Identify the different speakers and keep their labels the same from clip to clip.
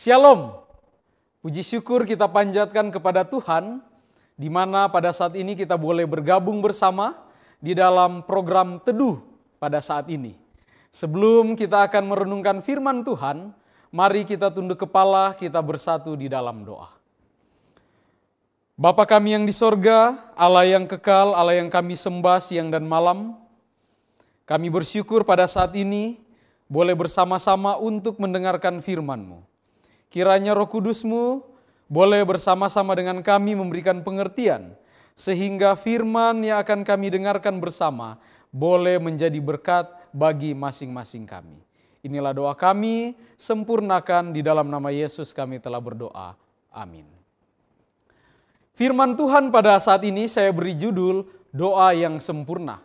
Speaker 1: Shalom, puji syukur kita panjatkan kepada Tuhan, di mana pada saat ini kita boleh bergabung bersama di dalam program Teduh pada saat ini. Sebelum kita akan merenungkan firman Tuhan, mari kita tunduk kepala, kita bersatu di dalam doa. Bapa kami yang di sorga, Allah yang kekal, Allah yang kami sembah siang dan malam, kami bersyukur pada saat ini boleh bersama-sama untuk mendengarkan firman-Mu. Kiranya Roh Kudus-Mu boleh bersama-sama dengan kami memberikan pengertian, sehingga firman yang akan kami dengarkan bersama boleh menjadi berkat bagi masing-masing kami. Inilah doa kami, sempurnakan di dalam nama Yesus kami telah berdoa. Amin. Firman Tuhan pada saat ini saya beri judul doa yang sempurna.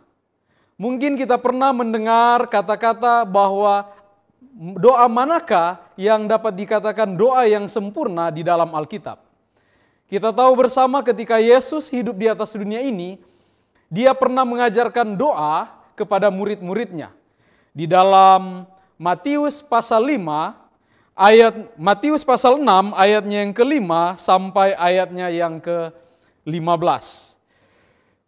Speaker 1: Mungkin kita pernah mendengar kata-kata bahwa doa manakah yang dapat dikatakan doa yang sempurna di dalam Alkitab? Kita tahu bersama ketika Yesus hidup di atas dunia ini, dia pernah mengajarkan doa kepada murid-muridnya. Di dalam Matius pasal 6 ayatnya yang ke-5 sampai ayatnya yang ke-15.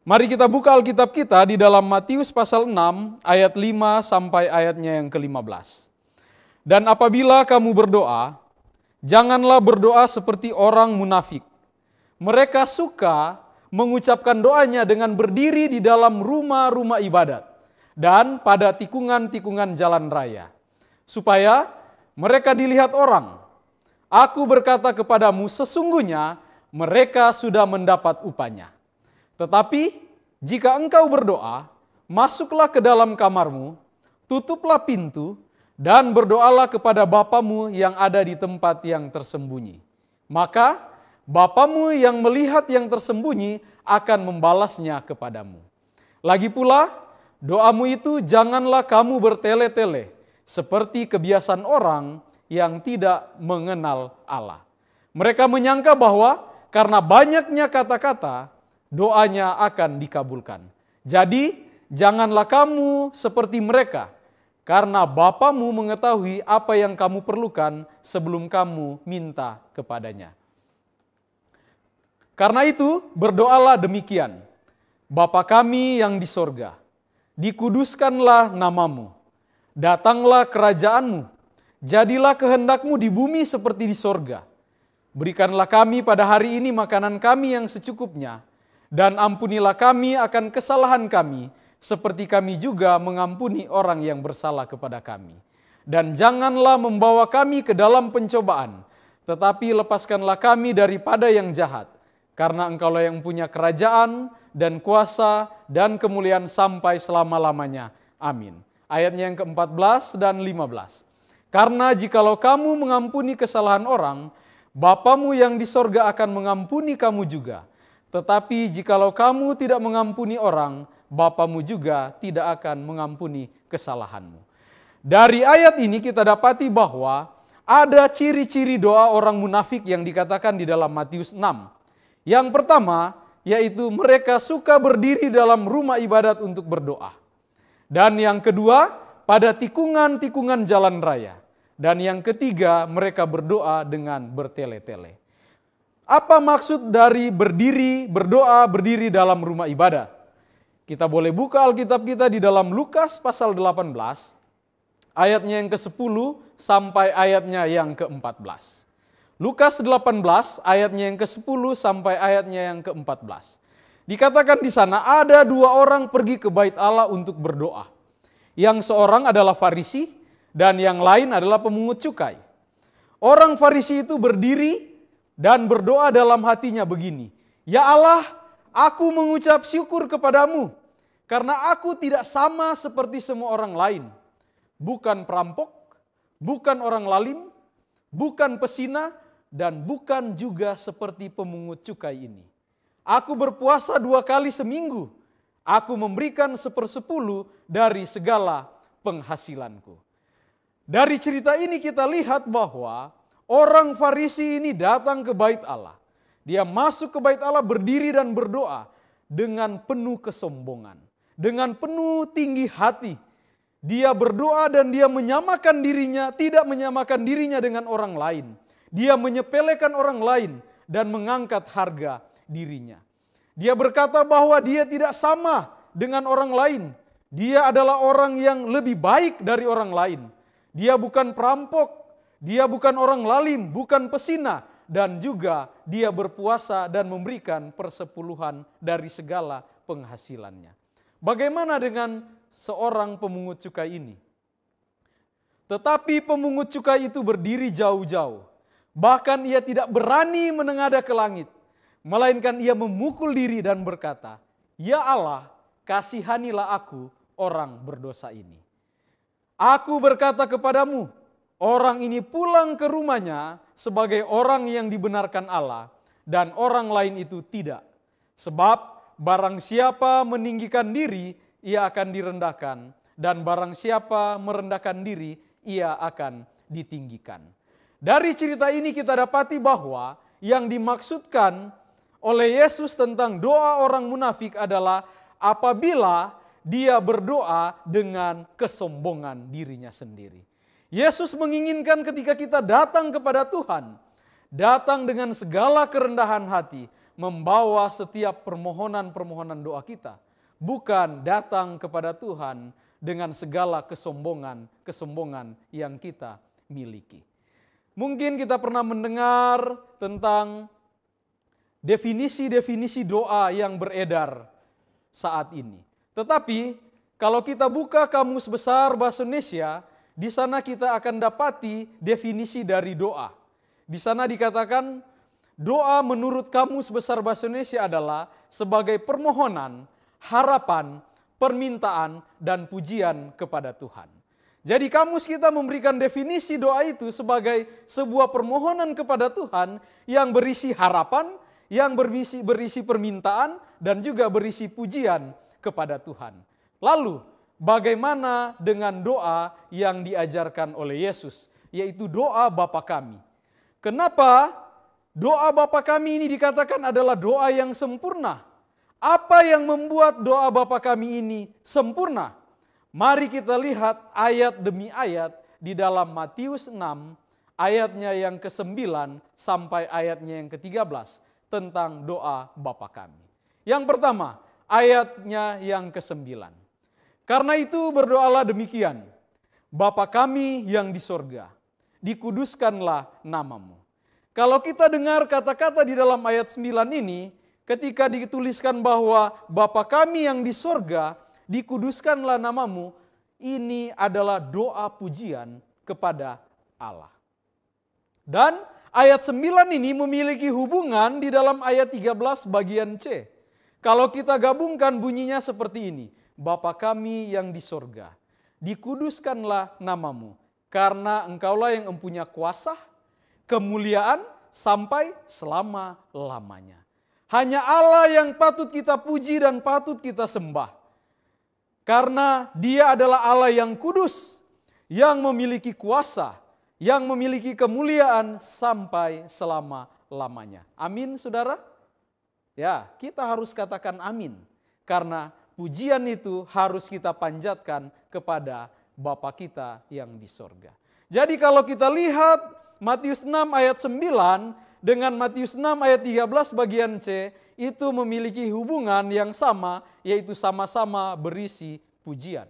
Speaker 1: Mari kita buka Alkitab kita di dalam Matius pasal 6 ayat 5 sampai ayatnya yang ke-15. Dan apabila kamu berdoa, janganlah berdoa seperti orang munafik. Mereka suka mengucapkan doanya dengan berdiri di dalam rumah-rumah ibadat dan pada tikungan-tikungan jalan raya, supaya mereka dilihat orang. Aku berkata kepadamu, sesungguhnya mereka sudah mendapat upahnya. Tetapi jika engkau berdoa, masuklah ke dalam kamarmu, tutuplah pintu, dan berdoalah kepada Bapamu yang ada di tempat yang tersembunyi. Maka Bapamu yang melihat yang tersembunyi akan membalasnya kepadamu. Lagi pula, doamu itu janganlah kamu bertele-tele, seperti kebiasaan orang yang tidak mengenal Allah. Mereka menyangka bahwa karena banyaknya kata-kata, doanya akan dikabulkan. Jadi, janganlah kamu seperti mereka, karena Bapamu mengetahui apa yang kamu perlukan sebelum kamu minta kepadanya. Karena itu, berdoalah demikian. Bapa kami yang di sorga, dikuduskanlah namamu, datanglah kerajaanmu, jadilah kehendakmu di bumi seperti di sorga. Berikanlah kami pada hari ini makanan kami yang secukupnya, dan ampunilah kami akan kesalahan kami, seperti kami juga mengampuni orang yang bersalah kepada kami. Dan janganlah membawa kami ke dalam pencobaan, tetapi lepaskanlah kami daripada yang jahat. Karena Engkaulah yang punya kerajaan dan kuasa dan kemuliaan sampai selama-lamanya. Amin. Ayatnya yang ke-14 dan 15. Karena jikalau kamu mengampuni kesalahan orang, Bapamu yang di sorga akan mengampuni kamu juga. Tetapi jikalau kamu tidak mengampuni orang, Bapamu juga tidak akan mengampuni kesalahanmu. Dari ayat ini kita dapati bahwa ada ciri-ciri doa orang munafik yang dikatakan di dalam Matius 6. Yang pertama, yaitu mereka suka berdiri dalam rumah ibadat untuk berdoa. Dan yang kedua, pada tikungan-tikungan jalan raya. Dan yang ketiga, mereka berdoa dengan bertele-tele. Apa maksud dari berdoa berdiri dalam rumah ibadat? Kita boleh buka Alkitab kita di dalam Lukas pasal 18, ayatnya yang ke-10 sampai ayatnya yang ke-14. Lukas 18, ayatnya yang ke-10 sampai ayatnya yang ke-14. Dikatakan di sana ada dua orang pergi ke bait Allah untuk berdoa. Yang seorang adalah Farisi dan yang lain adalah pemungut cukai. Orang Farisi itu berdiri dan berdoa dalam hatinya begini, Ya Allah, aku mengucap syukur kepadamu, karena aku tidak sama seperti semua orang lain. Bukan perampok, bukan orang lalim, bukan pesina, dan bukan juga seperti pemungut cukai ini. Aku berpuasa 2 kali seminggu. Aku memberikan 1/10 dari segala penghasilanku. Dari cerita ini kita lihat bahwa orang Farisi ini datang ke bait Allah. Dia masuk ke bait Allah berdiri dan berdoa dengan penuh kesombongan. Dengan penuh tinggi hati. Dia berdoa dan dia menyamakan dirinya, tidak menyamakan dirinya dengan orang lain. Dia menyepelekan orang lain dan mengangkat harga dirinya. Dia berkata bahwa dia tidak sama dengan orang lain. Dia adalah orang yang lebih baik dari orang lain. Dia bukan perampok, dia bukan orang lalim, bukan pesina, dan juga dia berpuasa dan memberikan persepuluhan dari segala penghasilannya. Bagaimana dengan seorang pemungut cukai ini? Tetapi pemungut cukai itu berdiri jauh-jauh. Bahkan ia tidak berani menengadah ke langit, melainkan ia memukul diri dan berkata, "Ya Allah, kasihanilah aku, orang berdosa ini. Aku berkata kepadamu, orang ini pulang ke rumahnya sebagai orang yang dibenarkan Allah, dan orang lain itu tidak. Sebab barang siapa meninggikan diri, ia akan direndahkan, dan barang siapa merendahkan diri, ia akan ditinggikan." Dari cerita ini kita dapati bahwa yang dimaksudkan oleh Yesus tentang doa orang munafik adalah apabila dia berdoa dengan kesombongan dirinya sendiri. Yesus menginginkan ketika kita datang kepada Tuhan, datang dengan segala kerendahan hati, membawa setiap permohonan-permohonan doa kita. Bukan datang kepada Tuhan dengan segala kesombongan yang kita miliki. Mungkin kita pernah mendengar tentang definisi-definisi doa yang beredar saat ini. Tetapi kalau kita buka Kamus Besar Bahasa Indonesia, di sana kita akan dapati definisi dari doa. Di sana dikatakan doa menurut Kamus Besar Bahasa Indonesia adalah sebagai permohonan, harapan, permintaan, dan pujian kepada Tuhan. Jadi kamus kita memberikan definisi doa itu sebagai sebuah permohonan kepada Tuhan yang berisi harapan, yang berisi permintaan, dan juga berisi pujian kepada Tuhan. Lalu bagaimana dengan doa yang diajarkan oleh Yesus, yaitu doa Bapa Kami? Kenapa doa Bapa Kami ini dikatakan adalah doa yang sempurna? Apa yang membuat doa Bapa Kami ini sempurna? Mari kita lihat ayat demi ayat di dalam Matius 6, ayatnya yang ke-9 sampai ayatnya yang ke-13 tentang doa Bapa Kami. Yang pertama, ayatnya yang ke-9. Karena itu berdoalah demikian, Bapa Kami yang di sorga, dikuduskanlah namamu. Kalau kita dengar kata-kata di dalam ayat 9 ini, ketika dituliskan bahwa Bapa Kami yang di sorga, dikuduskanlah namamu, ini adalah doa pujian kepada Allah. Dan ayat 9 ini memiliki hubungan di dalam ayat 13 bagian C. Kalau kita gabungkan bunyinya seperti ini, Bapa Kami yang di sorga, dikuduskanlah namamu, karena engkaulah yang mempunyai kuasa, kemuliaan sampai selama-lamanya. Hanya Allah yang patut kita puji dan patut kita sembah. Karena Dia adalah Allah yang kudus, yang memiliki kuasa, yang memiliki kemuliaan sampai selama-lamanya. Amin, saudara? Ya, kita harus katakan amin. Karena pujian itu harus kita panjatkan kepada Bapa kita yang di sorga. Jadi kalau kita lihat Matius 6 ayat 9 dengan Matius 6 ayat 13 bagian C, itu memiliki hubungan yang sama, yaitu sama-sama berisi pujian.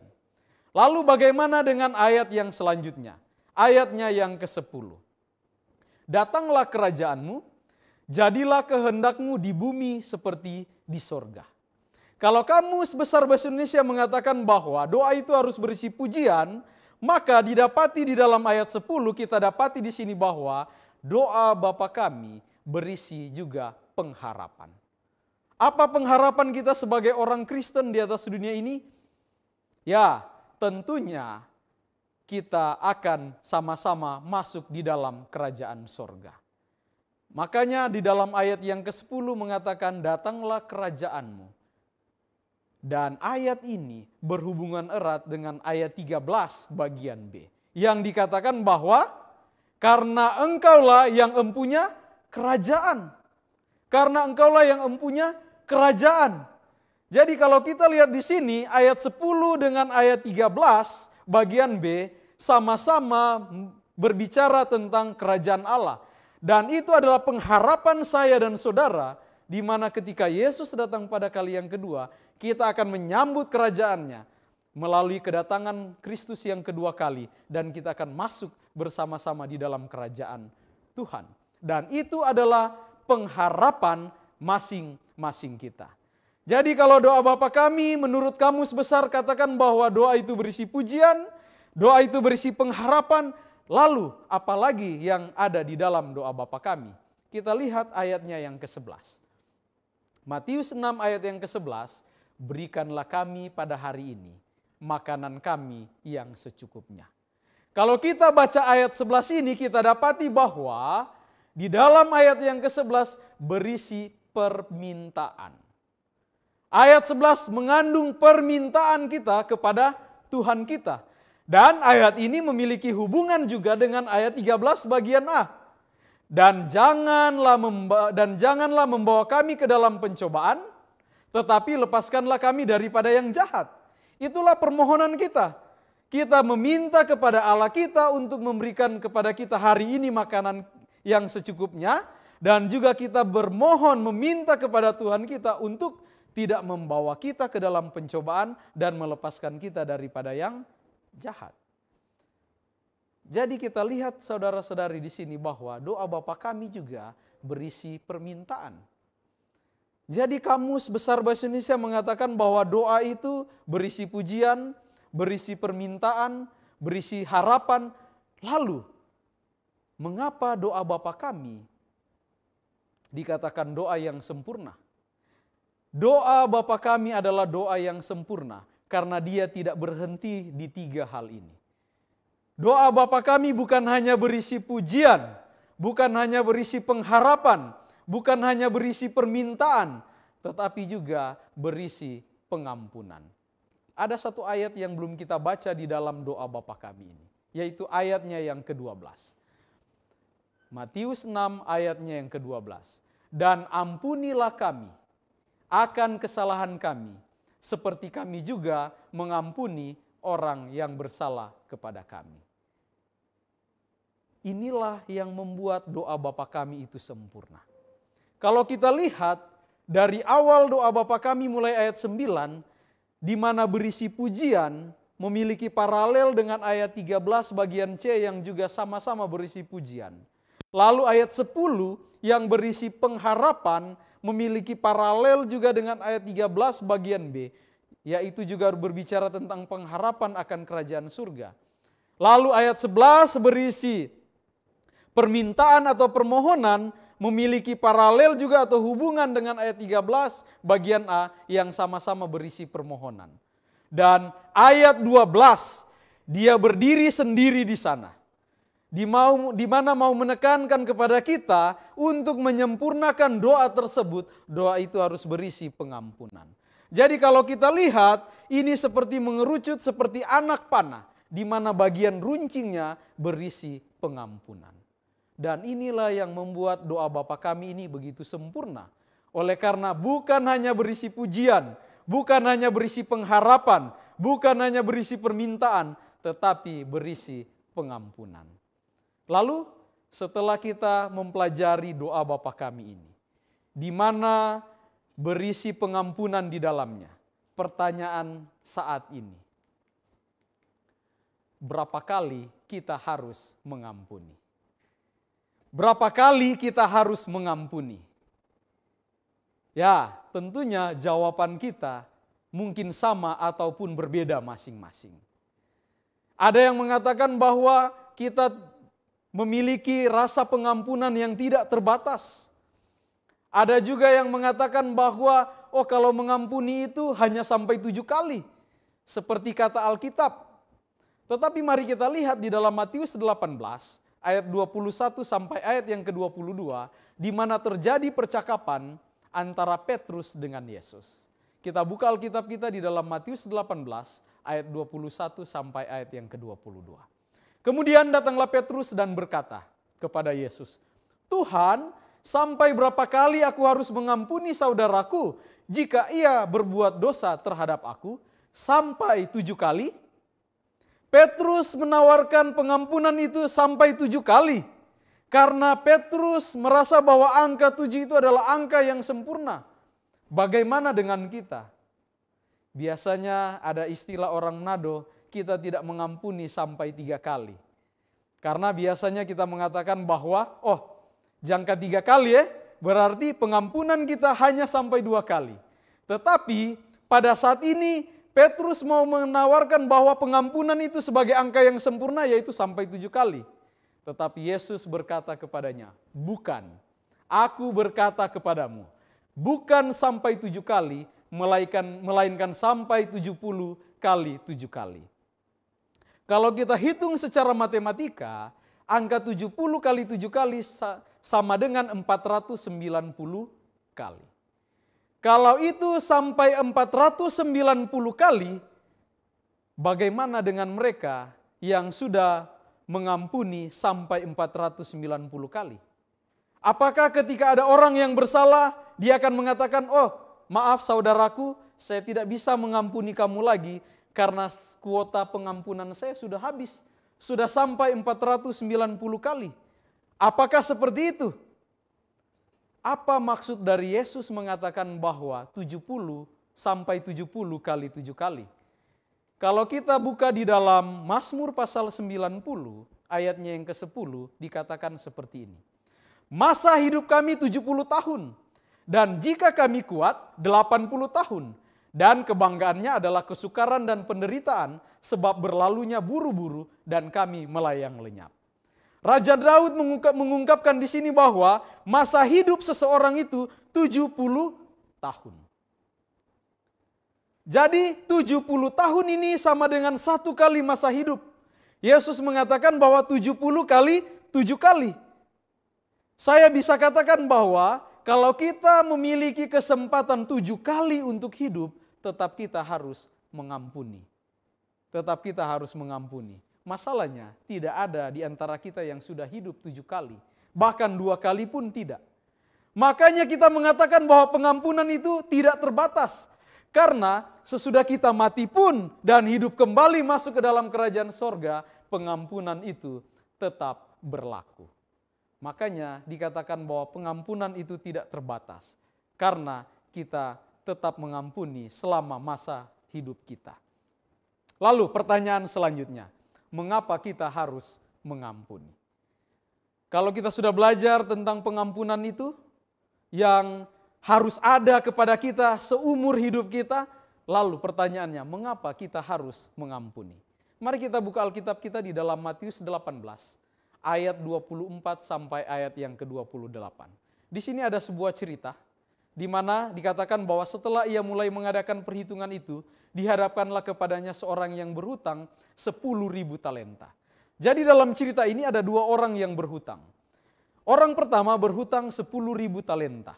Speaker 1: Lalu bagaimana dengan ayat yang selanjutnya? Ayatnya yang ke-10. Datanglah kerajaanmu, jadilah kehendakmu di bumi seperti di sorga. Kalau Kamus Besar Bahasa Indonesia mengatakan bahwa doa itu harus berisi pujian, maka didapati di dalam ayat 10 kita dapati di sini bahwa doa Bapa Kami berisi juga pengharapan. Apa pengharapan kita sebagai orang Kristen di atas dunia ini? Ya, tentunya kita akan sama-sama masuk di dalam kerajaan sorga. Makanya di dalam ayat yang ke-10 mengatakan, datanglah kerajaanmu. Dan ayat ini berhubungan erat dengan ayat 13 bagian B. Yang dikatakan bahwa karena engkaulah yang empunya kerajaan. Karena engkaulah yang empunya kerajaan. Jadi kalau kita lihat di sini ayat 10 dengan ayat 13 bagian B sama-sama berbicara tentang kerajaan Allah. Dan itu adalah pengharapan saya dan saudara, di mana ketika Yesus datang pada kali yang kedua, kita akan menyambut kerajaannya melalui kedatangan Kristus yang kedua kali, dan kita akan masuk bersama-sama di dalam kerajaan Tuhan. Dan itu adalah pengharapan masing-masing kita. Jadi kalau doa Bapa kami menurut Kamus Besar katakan bahwa doa itu berisi pujian, doa itu berisi pengharapan, lalu apalagi yang ada di dalam doa Bapa kami? Kita lihat ayatnya yang ke-11. Matius 6 ayat yang ke-11, berikanlah kami pada hari ini makanan kami yang secukupnya. Kalau kita baca ayat 11 ini, kita dapati bahwa di dalam ayat yang ke-11 berisi permintaan. Ayat 11 mengandung permintaan kita kepada Tuhan kita. Dan ayat ini memiliki hubungan juga dengan ayat 13 bagian A. Dan janganlah membawa kami ke dalam pencobaan, tetapi lepaskanlah kami daripada yang jahat. Itulah permohonan kita. Kita meminta kepada Allah kita untuk memberikan kepada kita hari ini makanan yang secukupnya. Dan juga kita bermohon meminta kepada Tuhan kita untuk tidak membawa kita ke dalam pencobaan dan melepaskan kita daripada yang jahat. Jadi kita lihat saudara-saudari di sini bahwa doa Bapa kami juga berisi permintaan. Jadi Kamus Besar Bahasa Indonesia mengatakan bahwa doa itu berisi pujian, berisi permintaan, berisi harapan. Lalu, mengapa doa Bapa kami dikatakan doa yang sempurna? Doa Bapa kami adalah doa yang sempurna karena dia tidak berhenti di 3 hal ini. Doa Bapa kami bukan hanya berisi pujian, bukan hanya berisi pengharapan, bukan hanya berisi permintaan, tetapi juga berisi pengampunan. Ada satu ayat yang belum kita baca di dalam doa Bapa kami ini, yaitu ayatnya yang ke-12. Matius 6 ayatnya yang ke-12. Dan ampunilah kami akan kesalahan kami, seperti kami juga mengampuni orang yang bersalah kepada kami. Inilah yang membuat doa Bapa kami itu sempurna. Kalau kita lihat dari awal doa Bapa kami mulai ayat 9, di mana berisi pujian, memiliki paralel dengan ayat 13 bagian C yang juga sama-sama berisi pujian. Lalu ayat 10 yang berisi pengharapan, memiliki paralel juga dengan ayat 13 bagian B, yaitu juga berbicara tentang pengharapan akan kerajaan surga. Lalu ayat 11 berisi permintaan atau permohonan, memiliki paralel juga atau hubungan dengan ayat 13 bagian A yang sama-sama berisi permohonan. Dan ayat 12, dia berdiri sendiri di sana. Di mana mau menekankan kepada kita untuk menyempurnakan doa tersebut, doa itu harus berisi pengampunan. Jadi kalau kita lihat, ini seperti mengerucut seperti anak panah, di mana bagian runcingnya berisi pengampunan. Dan inilah yang membuat doa Bapa kami ini begitu sempurna. Oleh karena bukan hanya berisi pujian, bukan hanya berisi pengharapan, bukan hanya berisi permintaan, tetapi berisi pengampunan. Lalu setelah kita mempelajari doa Bapa kami ini, di mana berisi pengampunan di dalamnya, pertanyaan saat ini, berapa kali kita harus mengampuni? Berapa kali kita harus mengampuni? Ya, tentunya jawaban kita mungkin sama ataupun berbeda masing-masing. Ada yang mengatakan bahwa kita memiliki rasa pengampunan yang tidak terbatas. Ada juga yang mengatakan bahwa kalau mengampuni itu hanya sampai 7 kali. Seperti kata Alkitab. Tetapi mari kita lihat di dalam Matius 18 ayat 21 sampai ayat yang ke-22, di mana terjadi percakapan antara Petrus dengan Yesus. Kita buka Alkitab kita di dalam Matius 18 ayat 21 sampai ayat yang ke-22. Kemudian datanglah Petrus dan berkata kepada Yesus, Tuhan, sampai berapa kali aku harus mengampuni saudaraku jika ia berbuat dosa terhadap aku? Sampai 7 kali? Petrus menawarkan pengampunan itu sampai 7 kali. Karena Petrus merasa bahwa angka 7 itu adalah angka yang sempurna. Bagaimana dengan kita? Biasanya ada istilah orang Manado, kita tidak mengampuni sampai 3 kali. Karena biasanya kita mengatakan bahwa, jangka 3 kali berarti pengampunan kita hanya sampai 2 kali. Tetapi pada saat ini Petrus mau menawarkan bahwa pengampunan itu sebagai angka yang sempurna, yaitu sampai 7 kali. Tetapi Yesus berkata kepadanya, bukan, aku berkata kepadamu, bukan sampai 7 kali, melainkan sampai 70 kali 7 kali. Kalau kita hitung secara matematika, angka 70 kali 7 kali sama dengan 490 kali. Kalau itu sampai 490 kali, bagaimana dengan mereka yang sudah mengampuni sampai 490 kali? Apakah ketika ada orang yang bersalah, dia akan mengatakan, maaf saudaraku, saya tidak bisa mengampuni kamu lagi karena kuota pengampunan saya sudah habis, sudah sampai 490 kali. Apakah seperti itu? Apa maksud dari Yesus mengatakan bahwa 70 sampai 70 kali 7 kali? Kalau kita buka di dalam Mazmur pasal 90, ayatnya yang ke-10, dikatakan seperti ini. Masa hidup kami 70 tahun, dan jika kami kuat 80 tahun, dan kebanggaannya adalah kesukaran dan penderitaan, sebab berlalunya buru-buru dan kami melayang lenyap. Raja Daud mengungkapkan di sini bahwa masa hidup seseorang itu 70 tahun. Jadi 70 tahun ini sama dengan 1 kali masa hidup. Yesus mengatakan bahwa 70 kali 7 kali. Saya bisa katakan bahwa kalau kita memiliki kesempatan 7 kali untuk hidup, tetap kita harus mengampuni. Tetap kita harus mengampuni. Masalahnya tidak ada di antara kita yang sudah hidup 7 kali. Bahkan 2 kali pun tidak. Makanya kita mengatakan bahwa pengampunan itu tidak terbatas. Karena sesudah kita mati pun dan hidup kembali masuk ke dalam kerajaan sorga, pengampunan itu tetap berlaku. Makanya dikatakan bahwa pengampunan itu tidak terbatas. Karena kita tetap mengampuni selama masa hidup kita. Lalu pertanyaan selanjutnya, mengapa kita harus mengampuni? Kalau kita sudah belajar tentang pengampunan itu, yang harus ada kepada kita seumur hidup kita, lalu pertanyaannya, mengapa kita harus mengampuni? Mari kita buka Alkitab kita di dalam Matius 18, ayat 24 sampai ayat yang ke-28. Di sini ada sebuah cerita, di mana dikatakan bahwa setelah ia mulai mengadakan perhitungan itu, dihadapkanlah kepadanya seorang yang berhutang 10.000 talenta. Jadi dalam cerita ini ada 2 orang yang berhutang. Orang pertama berhutang 10.000 talenta.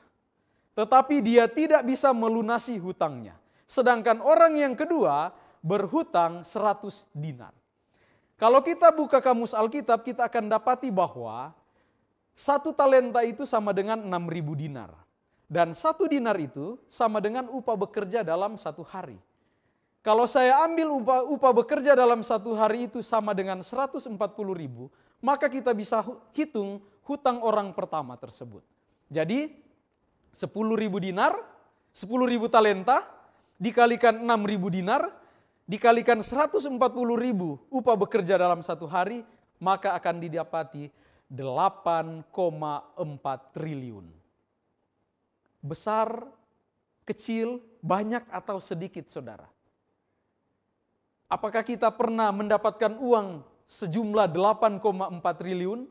Speaker 1: Tetapi dia tidak bisa melunasi hutangnya. Sedangkan orang yang kedua berhutang 100 dinar. Kalau kita buka kamus Alkitab, kita akan dapati bahwa 1 talenta itu sama dengan 6.000 dinar. Dan 1 dinar itu sama dengan upah bekerja dalam 1 hari. Kalau saya ambil upah bekerja dalam 1 hari itu sama dengan 140.000, maka kita bisa hitung hutang orang pertama tersebut. Jadi 10.000 dinar, 10.000 talenta, dikalikan 6.000 dinar, dikalikan 140.000 upah bekerja dalam 1 hari, maka akan didapati 8,4 triliun. Besar, kecil, banyak atau sedikit saudara? Apakah kita pernah mendapatkan uang sejumlah 8,4 triliun?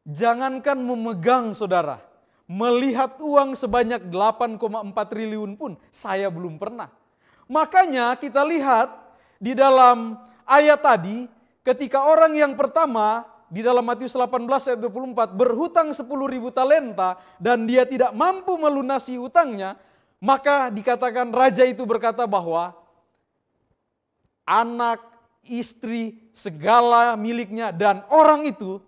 Speaker 1: Jangankan memegang saudara, melihat uang sebanyak 8,4 triliun pun saya belum pernah. Makanya kita lihat di dalam ayat tadi, ketika orang yang pertama di dalam Matius 18 ayat 24 berhutang 10.000 talenta dan dia tidak mampu melunasi hutangnya, maka dikatakan raja itu berkata bahwa anak, istri, segala miliknya dan orang itu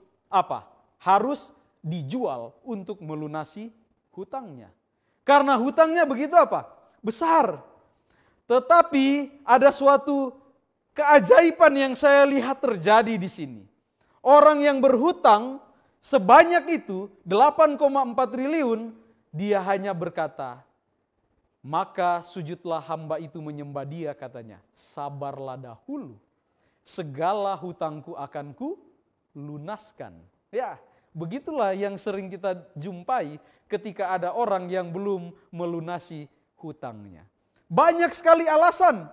Speaker 1: harus dijual untuk melunasi hutangnya. Karena hutangnya begitu besar. Tetapi ada suatu keajaiban yang saya lihat terjadi di sini. Orang yang berhutang Sebanyak itu 8,4 triliun, dia hanya berkata, maka sujudlah hamba itu menyembah dia, katanya. Sabarlah dahulu, segala hutangku akan ku lunaskan. Ya, begitulah yang sering kita jumpai ketika ada orang yang belum melunasi hutangnya. Banyak sekali alasan.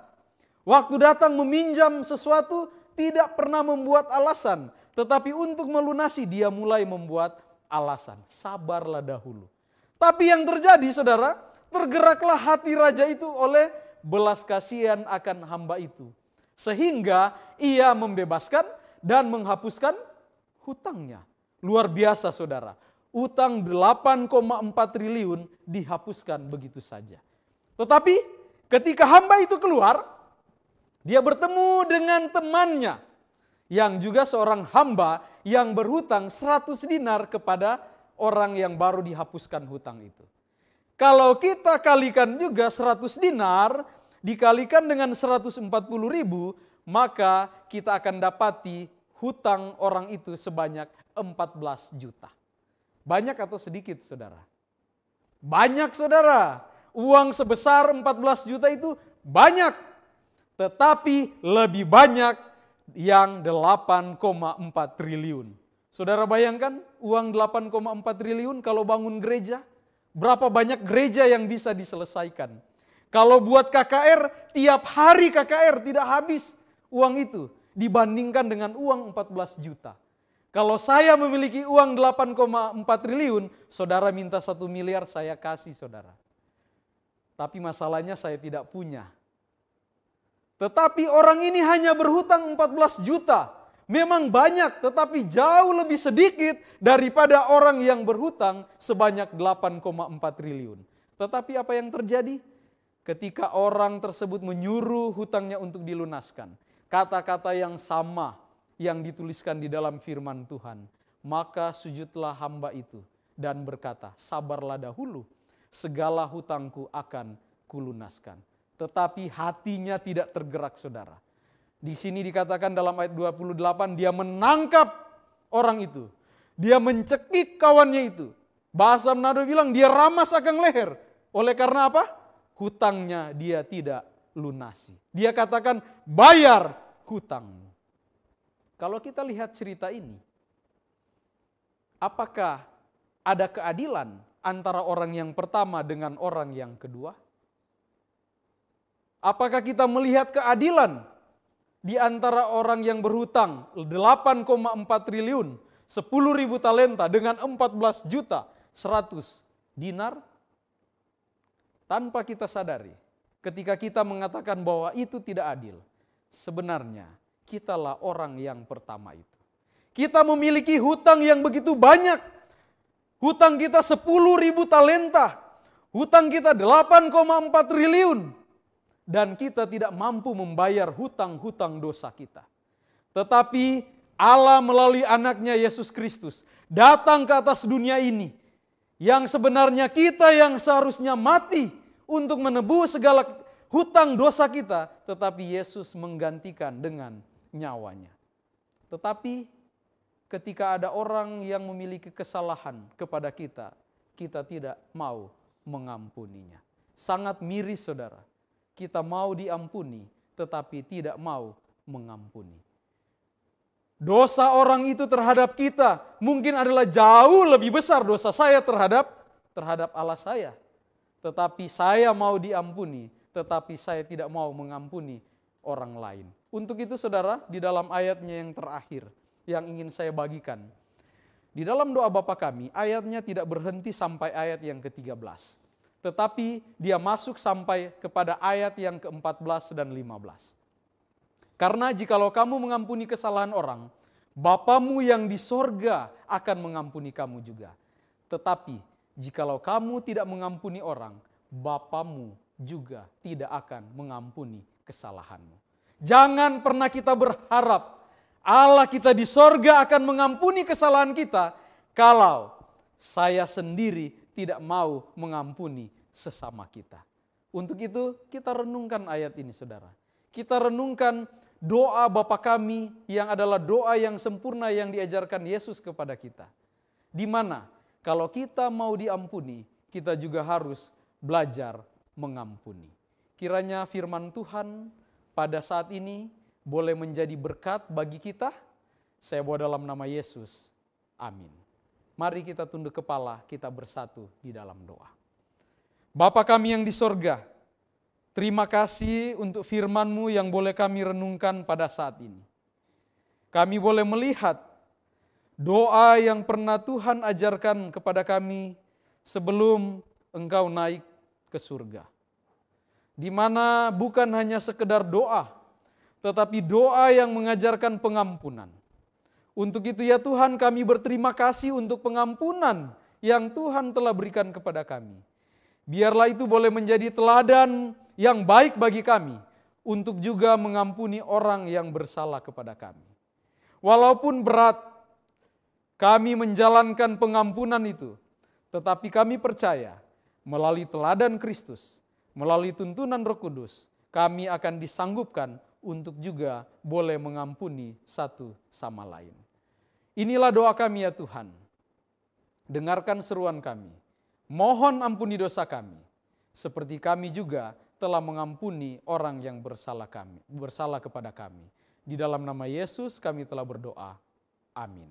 Speaker 1: Waktu datang meminjam sesuatu tidak pernah membuat alasan. Tetapi untuk melunasi dia mulai membuat alasan. Sabarlah dahulu. Tapi yang terjadi, saudara, tergeraklah hati raja itu oleh belas kasihan akan hamba itu. Sehingga ia membebaskan dan menghapuskan hutangnya. Luar biasa, saudara. Utang 8,4 triliun dihapuskan begitu saja. Tetapi ketika hamba itu keluar, dia bertemu dengan temannya yang juga seorang hamba yang berhutang 100 dinar kepada orang yang baru dihapuskan hutang itu. Kalau kita kalikan juga 100 dinar dikalikan dengan 140 ribu, maka kita akan dapati hutang orang itu sebanyak 14 juta. Banyak atau sedikit, saudara? Banyak, saudara. Uang sebesar 14 juta itu banyak. Tetapi lebih banyak yang 8,4 triliun. Saudara bayangkan uang 8,4 triliun kalau bangun gereja, berapa banyak gereja yang bisa diselesaikan. Kalau buat KKR, tiap hari KKR tidak habis uang itu dibandingkan dengan uang 14 juta. Kalau saya memiliki uang 8,4 triliun, saudara minta 1 miliar saya kasih, saudara. Tapi masalahnya saya tidak punya. Tetapi orang ini hanya berhutang 14 juta. Memang banyak, tetapi jauh lebih sedikit daripada orang yang berhutang sebanyak 8,4 triliun. Tetapi apa yang terjadi? Ketika orang tersebut menyuruh hutangnya untuk dilunaskan, kata-kata yang sama yang dituliskan di dalam firman Tuhan, maka sujudlah hamba itu dan berkata, sabarlah dahulu, segala hutangku akan kulunaskan. Tetapi hatinya tidak tergerak, saudara. Di sini dikatakan dalam ayat 28, dia menangkap orang itu. Dia mencekik kawannya itu. Bahasa Manado bilang dia ramas akan leher. Oleh karena apa? Hutangnya dia tidak lunasi. Dia katakan bayar hutangmu. Kalau kita lihat cerita ini, apakah ada keadilan antara orang yang pertama dengan orang yang kedua? Apakah kita melihat keadilan di antara orang yang berhutang 8,4 triliun, 10.000 talenta dengan 14 juta 100 dinar? Tanpa kita sadari, ketika kita mengatakan bahwa itu tidak adil, sebenarnya kitalah orang yang pertama itu. Kita memiliki hutang yang begitu banyak. Hutang kita 10.000 talenta, hutang kita 8,4 triliun. Dan kita tidak mampu membayar hutang-hutang dosa kita. Tetapi Allah melalui anaknya Yesus Kristus datang ke atas dunia ini. Yang sebenarnya kita yang seharusnya mati untuk menebus segala hutang dosa kita. Tetapi Yesus menggantikan dengan nyawanya. Tetapi ketika ada orang yang memiliki kesalahan kepada kita, kita tidak mau mengampuninya. Sangat miris, saudara. Kita mau diampuni, tetapi tidak mau mengampuni. Dosa orang itu terhadap kita mungkin adalah jauh lebih besar dosa saya terhadap Allah saya. Tetapi saya mau diampuni, tetapi saya tidak mau mengampuni orang lain. Untuk itu, saudara, di dalam ayatnya yang terakhir yang ingin saya bagikan. Di dalam doa Bapa kami, ayatnya tidak berhenti sampai ayat yang ke-13. Tetapi dia masuk sampai kepada ayat yang ke-14 dan 15. Karena jikalau kamu mengampuni kesalahan orang, Bapamu yang di sorga akan mengampuni kamu juga. Tetapi jikalau kamu tidak mengampuni orang, Bapamu juga tidak akan mengampuni kesalahanmu. Jangan pernah kita berharap Allah kita di sorga akan mengampuni kesalahan kita kalau saya sendiri tidak mau mengampuni sesama kita. Untuk itu kita renungkan ayat ini, saudara. Kita renungkan doa Bapa kami yang adalah doa yang sempurna yang diajarkan Yesus kepada kita. di mana kalau kita mau diampuni, kita juga harus belajar mengampuni. Kiranya firman Tuhan pada saat ini boleh menjadi berkat bagi kita. Saya bawa dalam nama Yesus. Amin. Mari kita tunduk kepala, kita bersatu di dalam doa. Bapa kami yang di sorga, terima kasih untuk firman-Mu yang boleh kami renungkan pada saat ini. Kami boleh melihat doa yang pernah Tuhan ajarkan kepada kami sebelum Engkau naik ke surga. Di mana bukan hanya sekedar doa, tetapi doa yang mengajarkan pengampunan. Untuk itu ya Tuhan, kami berterima kasih untuk pengampunan yang Tuhan telah berikan kepada kami. Biarlah itu boleh menjadi teladan yang baik bagi kami untuk juga mengampuni orang yang bersalah kepada kami. Walaupun berat kami menjalankan pengampunan itu, tetapi kami percaya melalui teladan Kristus, melalui tuntunan Roh Kudus, kami akan disanggupkan untuk juga boleh mengampuni satu sama lain. Inilah doa kami ya Tuhan. Dengarkan seruan kami. Mohon ampuni dosa kami, seperti kami juga telah mengampuni orang yang bersalah kepada kami. Di dalam nama Yesus kami telah berdoa. Amin.